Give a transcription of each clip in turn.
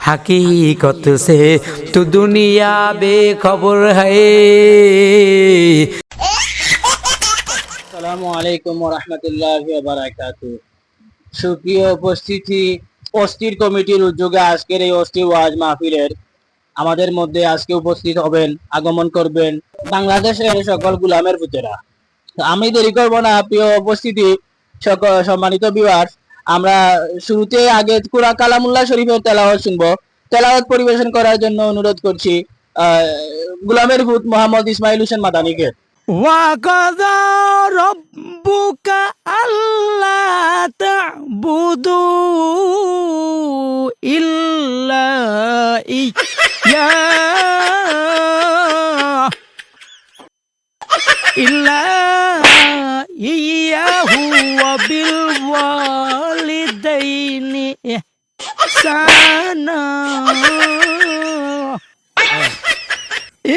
हकीकत से तो दुनिया बेखबर है। আসসালামু আলাইকুম ওয়া রাহমাতুল্লাহি ওয়া বারাকাতুহু। সুপ্রিয় উপস্থিতি, অস্থির কমিটির উদ্যোগে আজকের এই অস্থির ওয়াজ মাহফিলের আমাদের মধ্যে আজকে উপস্থিত হবেন, আগমন করবেন বাংলাদেশের সকল গোলামের পুতেরা। তো আমি দেরি করব না, প্রিয় উপস্থিতি, সকল সম্মানিত ভিউয়ার্স, আমরা শুরুতে আগে কুরআন কালামুল্লাহ শরীফের তেলাওয়াত শুনবো। তেলাওয়াত পরিবেশন করার জন্য অনুরোধ করছি গোলামের পুত মোহাম্মদ ইসমাইল হোসেন মাদানীকে। وقضى ربك ألا تعبدوا إلا إياه وبالوالدين إحسانا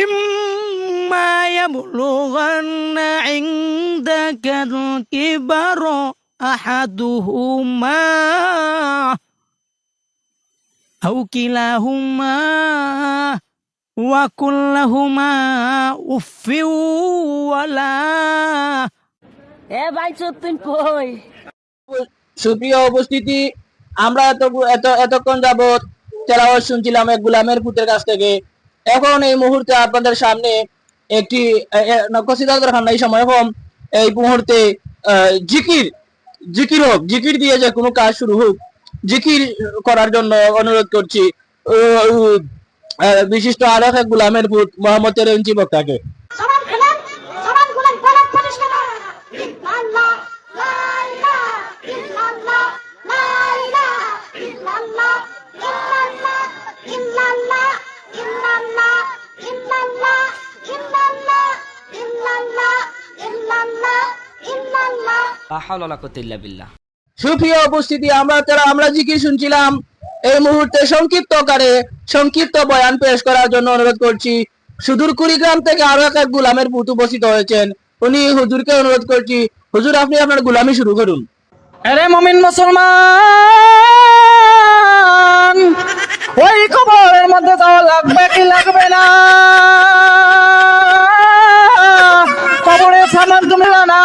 إما يبلغن عندك الكبر أحدهما أو كلاهما وقل لهما أف ولا ভাই সত্যি কই। সুপ্রিয় উপস্থিতি, আমরা এতক্ষণ যাবৎ তেলাওয়াত শুনছিলাম এক গোলামের পুতের কাছ থেকে। এখন এই মুহূর্তে আপনাদের সামনে একটি কসিদা দরকার নাই, সময় কম, এই মুহূর্তে জিকির দিয়ে যে কোনো কাজ শুরু হোক, জিকির করার জন্য অনুরোধ করছি বিশিষ্ট আরেক এক গোলামের পুত মোহাম্মদ তেরেঞ্চি বক্তাকে। সুপ্রিয় উপস্থিতি, আমরা জিকির শুনছিলাম। এই মুহূর্তে সংক্ষিপ্ত বয়ান পেশ করার জন্য অনুরোধ করছি সুদূর কুড়িগ্রাম থেকে আরো এক গোলামের পুত উপস্থিত হয়েছেন। উনি হুজুরকে অনুরোধ করছি, হুজুর আপনি আপনার গোলামি শুরু করুন। আরে মুমিন মুসলমান, ওই কবরের মধ্যে যাওয়া লাগবে কি লাগবে না? কবরের সামান তুমি না,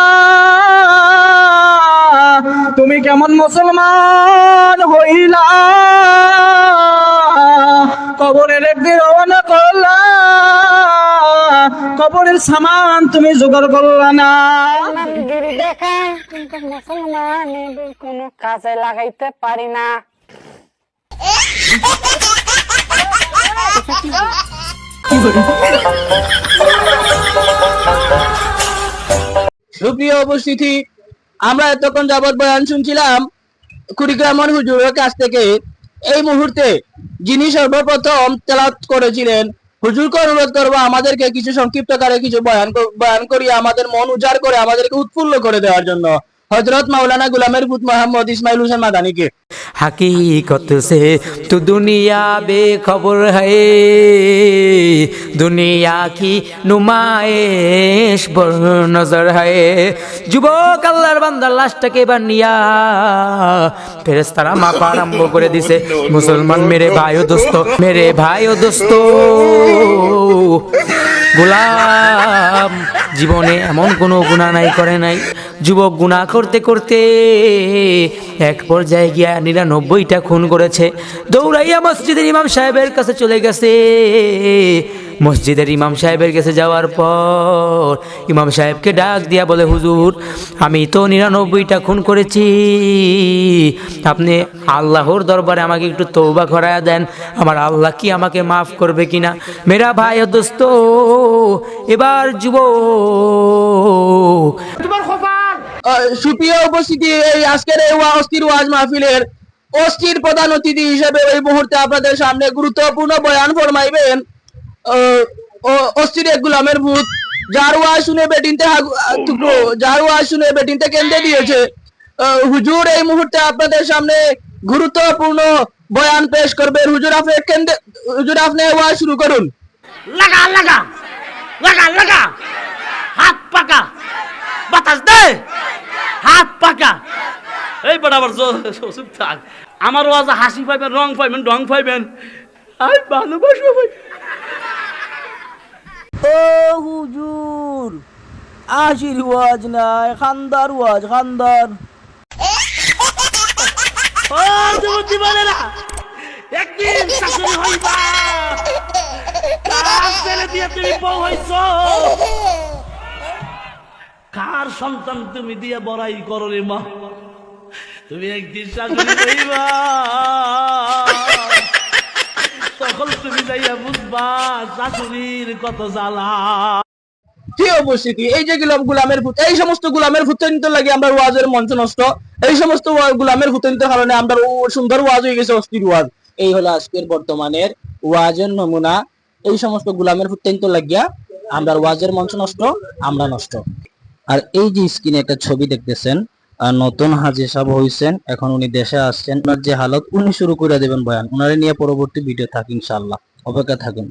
তুমি কেমন মুসলমান হইলা? কবরের একদিন রওনা করলা, কবরের সামান তুমি জোগাড় করলা না। দেখা কিন্তু মুসলমান কোনো কাজে লাগাইতে পারি না। সুপ্রিয় উপস্থিতি, আমরা এতক্ষণ যাবৎ বয়ান শুনছিলাম কুড়িগ্রামের হুজুরের কাছ থেকে। এই মুহূর্তে যিনি সর্বপ্রথম তেলাওয়াত করেছিলেন, হুজুরকে অনুরোধ করবো আমাদেরকে কিছু সংক্ষিপ্তকারে কিছু বয়ান করিয়ে আমাদের মন উজাড় করে আমাদেরকে উৎফুল্ল করে দেওয়ার জন্য হযরত মাওলানা গোলামের পুত মোহাম্মদ ইসমাইল হোসেন মাদানীকে। हकीकत से तो दुनिया बेखबर है, दुनिया की नुमाइश बर नजर है। যুবক আল্লাহর বান্দার লাশটাকে বানিয়া ফেরেশতারা মাপা আরম্ভ করে দিছে। মুসলমান মেরে ভাই ও দোস্ত, গোলাম জীবনে এমন কোনো গুনাহ করে নাই। যুবক গুনাহ করতে করতে এক পর্যায়ে গিয়া 99টা খুন করেছে। দৌড়াইয়া মসজিদের ইমাম সাহেবের কাছে চলে গেছে। মসজিদের ইমাম সাহেবের কাছে যাওয়ার পর ইমাম সাহেবকে ডাক দিয়া বলে, হুজুর আমি তো 99টা খুন করেছি, আপনি আল্লাহর দরবারে আমাকে একটু তওবা করায়া দেন, আমার আল্লাহ কি আমাকে মাফ করবে কিনা। মেরা ভাই ও দোস্ত, এবার যুবক সুপ্রিয় উপস্থিতি, এই আজকের এই অস্থির ওয়াজ মাহফিলের অস্থির প্রধান অতিথি হিসেবে এই মুহূর্তে আপনাদের সামনে গুরুত্বপূর্ণ বয়ান ফরমাইবেন অস্থির এক গোলামের পুত, যার ওয়াজ শুনে বেটিনতে কেন্দ্রে দিয়েছে। হুজুর এই মুহূর্তে আপনাদের সামনে গুরুত্বপূর্ণ বয়ান পেশ করবেন। হুজুর আপনি ওয়াজ শুরু করুন। লাগা লাগা লাগা লাগা, হাত পাকা, বাতাস দে, হাত পাকা। এই বেটা আবার চুপ থাক। আমার ওয়াজে হাসি পাইবেন, রং পাইবেন, ঢং পাইবেন, আই ভালোবাসবো ভাই। ও হুজুর, আশির ওয়াজ নাই, খান্দার ওয়াজ, খান্দার। ও যুবতী বলেরা, একদিন শাশুড়ি হইবা, কার ছেলে দিয়ে তুমি বউ হইছো, কার সন্তান তুমি দিয়ে বড়াই করো রে মা, তুমি একদিন শাশুড়ি হইবা, তখন তুমি যাইয়া বুঝবা শাশুড়ির কত জ্বালা। কি উপস্থিতি, এই যে গুলামের ভূত, এই সমস্ত গুলামের ভূতানিত লাগে আমরা ওয়াজের মঞ্চ নষ্ট, এই সমস্ত গুলামের ভূতানিতের কারণে আমরা সুন্দর ওয়াজ হয়ে গেছে অস্থির ওয়াজ। এই হলো আজকের বর্তমানের ওয়াজের নমুনা। এই সমস্ত গুলামের ভূতানিত লাগিয়া আমরা ওয়াজের মঞ্চ নষ্ট, আমরা নষ্ট। আর এই যে স্ক্রিনে একটা ছবি দেখতেছেন, নতুন হাজী সাহেব হইছেন, এখন উনি দেশে আসছেন, ওনার যে হালত উনি শুরু করে দেবেন বয়ান, ওনারে নিয়ে পরবর্তী ভিডিও থাক ইনশাআল্লাহ, অপেক্ষা থাকুন।